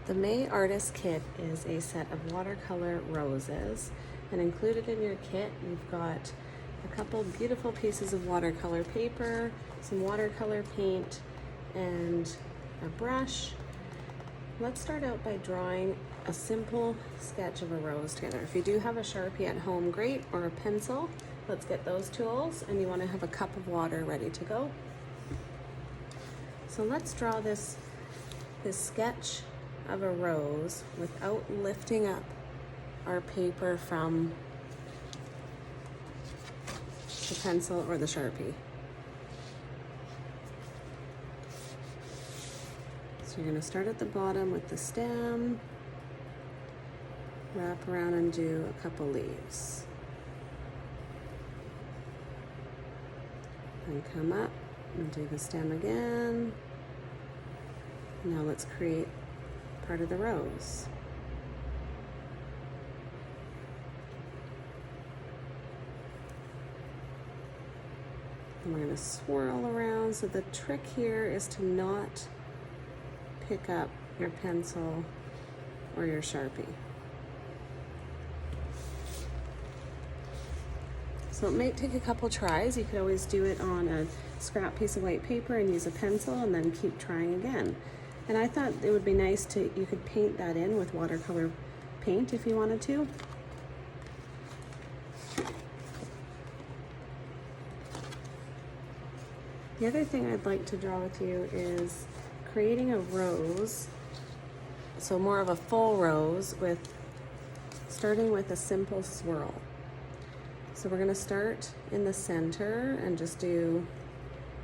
The May Artist Kit is a set of watercolor roses, and included in your kit you've got a couple beautiful pieces of watercolor paper, some watercolor paint, and a brush. Let's start out by drawing a simple sketch of a rose together. If you do have a Sharpie at home, great, or a pencil, let's get those tools, and you want to have a cup of water ready to go. So let's draw this sketch of a rose without lifting up our paper from the pencil or the Sharpie. So you're going to start at the bottom with the stem, wrap around and do a couple leaves. And come up and do the stem again. Now let's create part of the rose. And we're going to swirl around. So the trick here is to not pick up your pencil or your Sharpie. So it might take a couple tries. You could always do it on a scrap piece of white paper and use a pencil and then keep trying again. And I thought it would be nice you could paint that in with watercolor paint if you wanted to. The other thing I'd like to draw with you is creating a rose, so more of a full rose, starting with a simple swirl. So we're going to start in the center and just do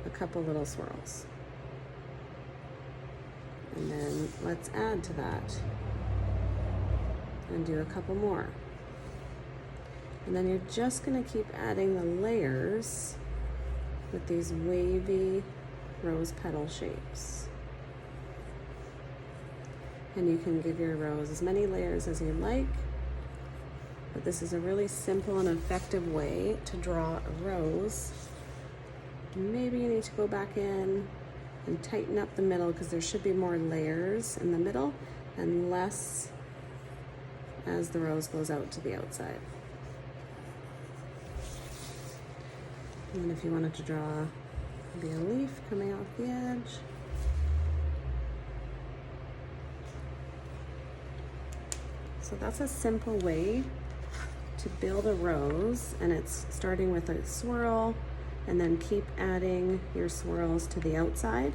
a couple little swirls. And then let's add to that and do a couple more. And then you're just going to keep adding the layers with these wavy rose petal shapes. And you can give your rose as many layers as you like, but this is a really simple and effective way to draw a rose. Maybe you need to go back in and tighten up the middle because there should be more layers in the middle and less as the rose goes out to the outside. And then if you wanted to draw maybe a leaf coming off the edge. So that's a simple way to build a rose, and it's starting with a swirl and then keep adding your swirls to the outside.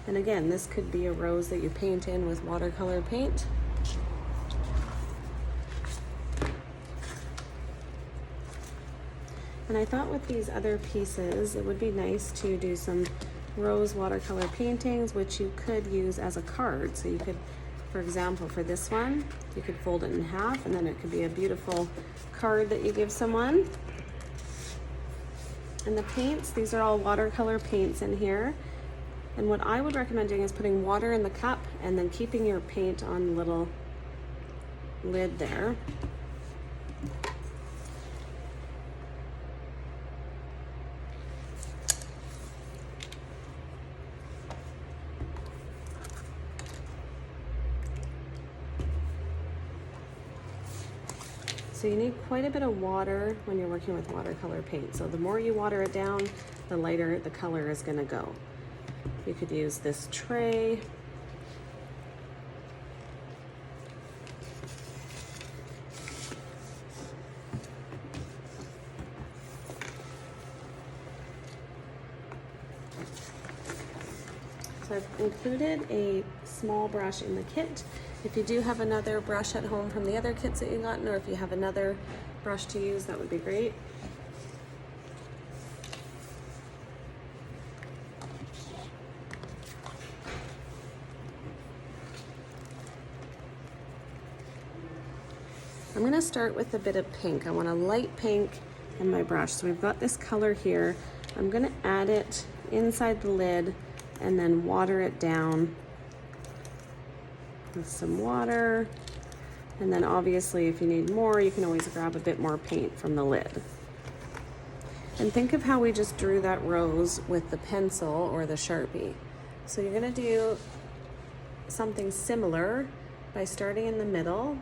And again, this could be a rose that you paint in with watercolor paint. And I thought with these other pieces, it would be nice to do some rose watercolor paintings, which you could use as a card. So you could, for example, for this one, you could fold it in half and then it could be a beautiful card that you give someone. And the paints, these are all watercolor paints in here. And what I would recommend doing is putting water in the cup and then keeping your paint on the little lid there. So you need quite a bit of water when you're working with watercolor paint. So the more you water it down, the lighter the color is going to go. You could use this tray. So I've included a small brush in the kit. If you do have another brush at home from the other kits that you've gotten, or if you have another brush to use, that would be great. I'm going to start with a bit of pink. I want a light pink in my brush. So we've got this color here. I'm going to add it inside the lid and then water it down with some water. And then obviously if you need more, you can always grab a bit more paint from the lid. And think of how we just drew that rose with the pencil or the Sharpie. So you're gonna do something similar, by starting in the middle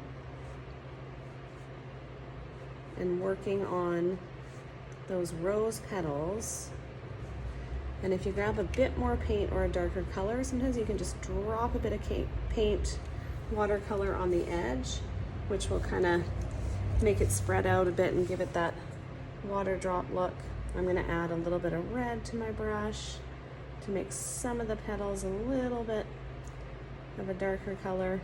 and working on those rose petals. And if you grab a bit more paint or a darker color, sometimes you can just drop a bit of paint, watercolor on the edge, which will kind of make it spread out a bit and give it that water drop look. I'm going to add a little bit of red to my brush to make some of the petals a little bit of a darker color.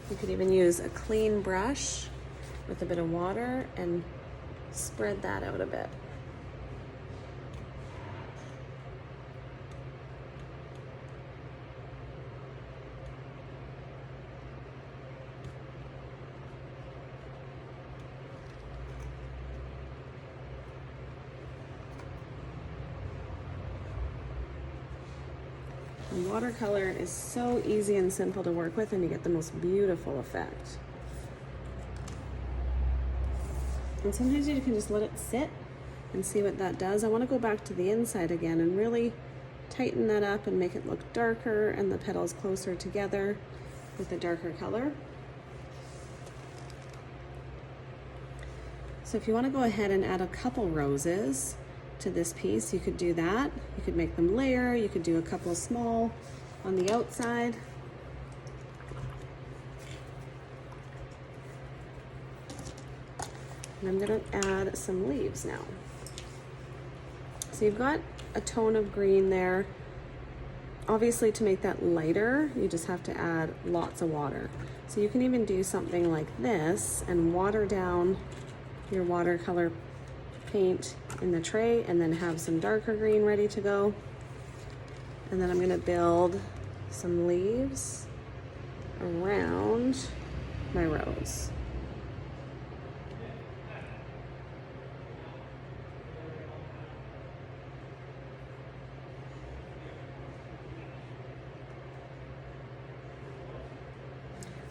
You could even use a clean brush with a bit of water and spread that out a bit. And watercolor is so easy and simple to work with, and you get the most beautiful effect. And sometimes you can just let it sit and see what that does. I want to go back to the inside again and really tighten that up and make it look darker and the petals closer together with a darker color. So if you want to go ahead and add a couple roses to this piece, you could do that. You could make them layer, you could do a couple small on the outside. And I'm going to add some leaves now. So you've got a tone of green there. Obviously, to make that lighter, you just have to add lots of water. So you can even do something like this and water down your watercolor paint in the tray and then have some darker green ready to go. And then I'm going to build some leaves around my rose.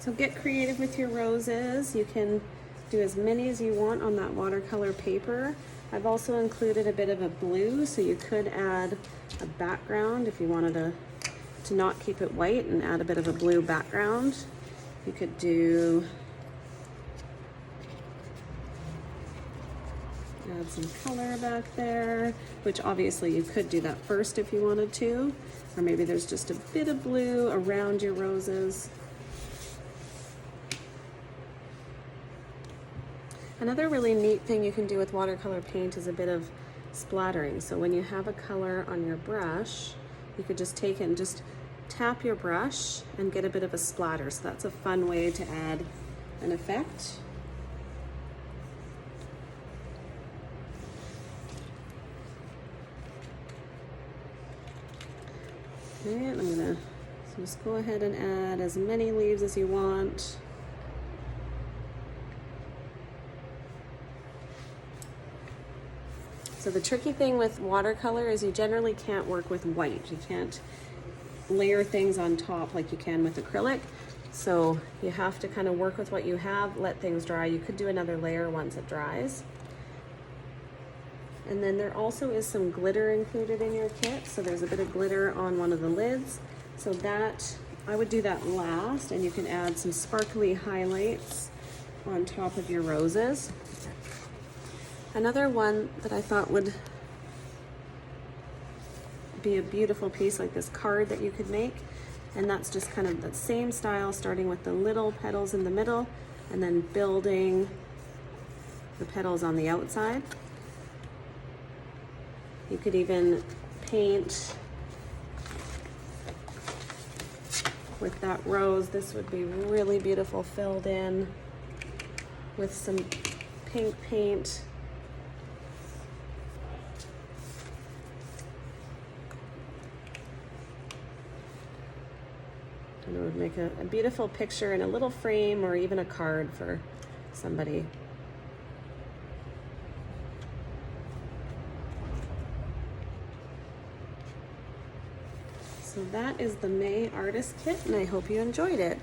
So get creative with your roses. You can do as many as you want on that watercolor paper. I've also included a bit of a blue, so you could add a background if you wanted to not keep it white and add a bit of a blue background. You could do add some color back there, which obviously you could do that first if you wanted to, or maybe there's just a bit of blue around your roses. Another really neat thing you can do with watercolor paint is a bit of splattering. So when you have a color on your brush, you could just take it and just tap your brush and get a bit of a splatter. So that's a fun way to add an effect. Okay, and I'm gonna just go ahead and add as many leaves as you want. So the tricky thing with watercolor is you generally can't work with white. You can't layer things on top like you can with acrylic. So you have to kind of work with what you have, let things dry. You could do another layer once it dries. And then there also is some glitter included in your kit. So there's a bit of glitter on one of the lids. So that, I would do that last, and you can add some sparkly highlights on top of your roses. Another one that I thought would be a beautiful piece, like this card that you could make, and that's just kind of the same style, starting with the little petals in the middle and then building the petals on the outside. You could even paint with that rose. This would be really beautiful filled in with some pink paint. And it would make a beautiful picture in a little frame or even a card for somebody. So that is the May Artist Kit, and I hope you enjoyed it.